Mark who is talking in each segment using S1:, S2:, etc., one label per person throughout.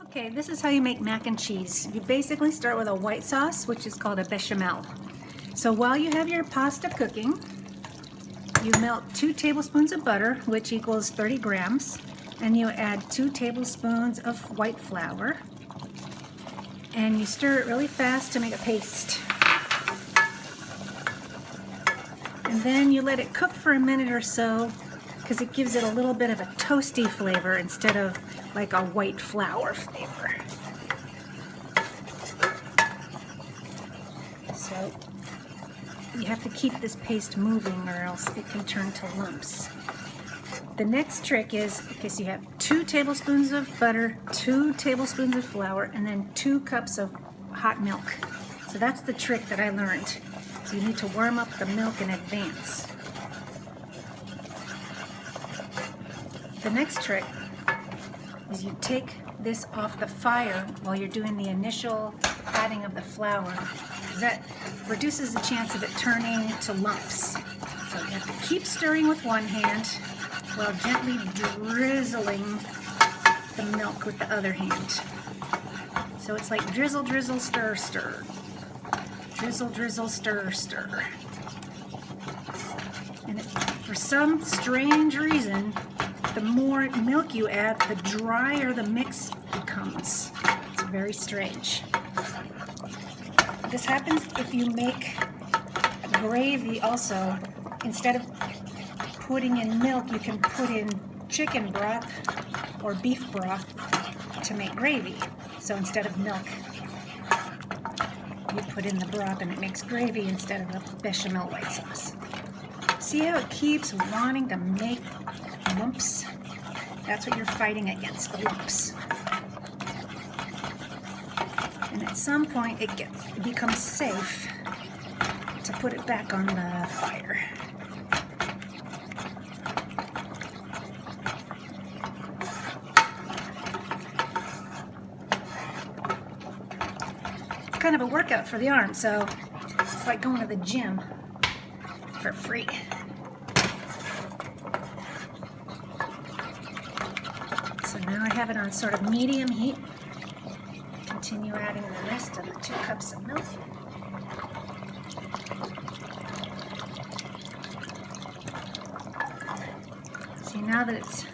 S1: Okay, this is how you make mac and cheese. You basically start with a white sauce, which is called a bechamel. So while you have your pasta cooking, you melt 2 tablespoons of butter, which equals 30 grams, and you add 2 tablespoons of white flour, and you stir it really fast to make a paste. And then you let it cook for a minute or so, because it gives it a little bit of a toasty flavor instead of like a white flour flavor. So you have to keep this paste moving or else it can turn to lumps. The next trick is, because you have 2 tablespoons of butter, 2 tablespoons of flour, and then 2 cups of hot milk. So that's the trick that I learned. So you need to warm up the milk in advance. The next trick is you take this off the fire while you're doing the initial adding of the flour, because that reduces the chance of it turning to lumps. So you have to keep stirring with one hand while gently drizzling the milk with the other hand. So it's like drizzle, drizzle, stir, stir. Drizzle, drizzle, stir, stir. And for some strange reason, the more milk you add, the drier the mix becomes. It's very strange. This happens if you make gravy also. Instead of putting in milk, you can put in chicken broth or beef broth to make gravy. So instead of milk, you put in the broth and it makes gravy instead of a bechamel white sauce. See how it keeps wanting to make lumps? That's what you're fighting against, the lumps. And at some point it becomes safe to put it back on the fire. It's kind of a workout for the arm, so it's like going to the gym for free. So now I have it on sort of medium heat. Continue adding the rest of the 2 cups of milk. See, now that it's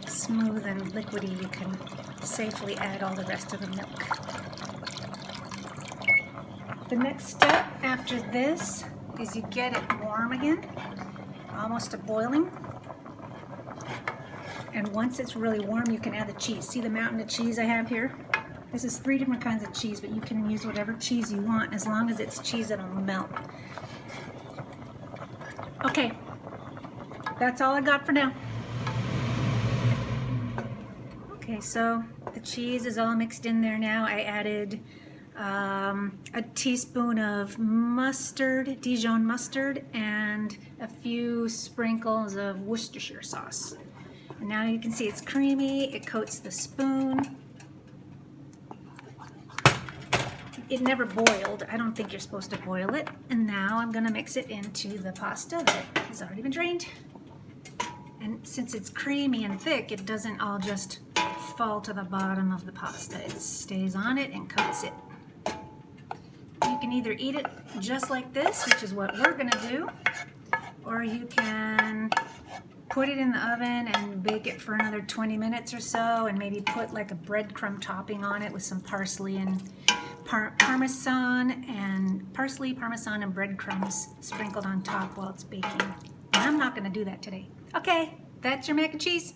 S1: smooth and liquidy, you can safely add all the rest of the milk. The next step after this is you get it warm again, almost to boiling. And once it's really warm, you can add the cheese. See the mountain of cheese I have here? This is 3 different kinds of cheese, but you can use whatever cheese you want as long as it's cheese that'll melt. Okay, that's all I got for now. Okay, so the cheese is all mixed in there now. I added a teaspoon of mustard, Dijon mustard, and a few sprinkles of Worcestershire sauce. And now you can see it's creamy, it coats the spoon. It never boiled. I don't think you're supposed to boil it. And now I'm gonna mix it into the pasta that has already been drained. And since it's creamy and thick, it doesn't all just fall to the bottom of the pasta. It stays on it and coats it. You can either eat it just like this, which is what we're gonna do, or you can put it in the oven and bake it for another 20 minutes or so, and maybe put like a breadcrumb topping on it with some parsley and parmesan and breadcrumbs sprinkled on top while it's baking. And I'm not gonna do that today. Okay, that's your mac and cheese.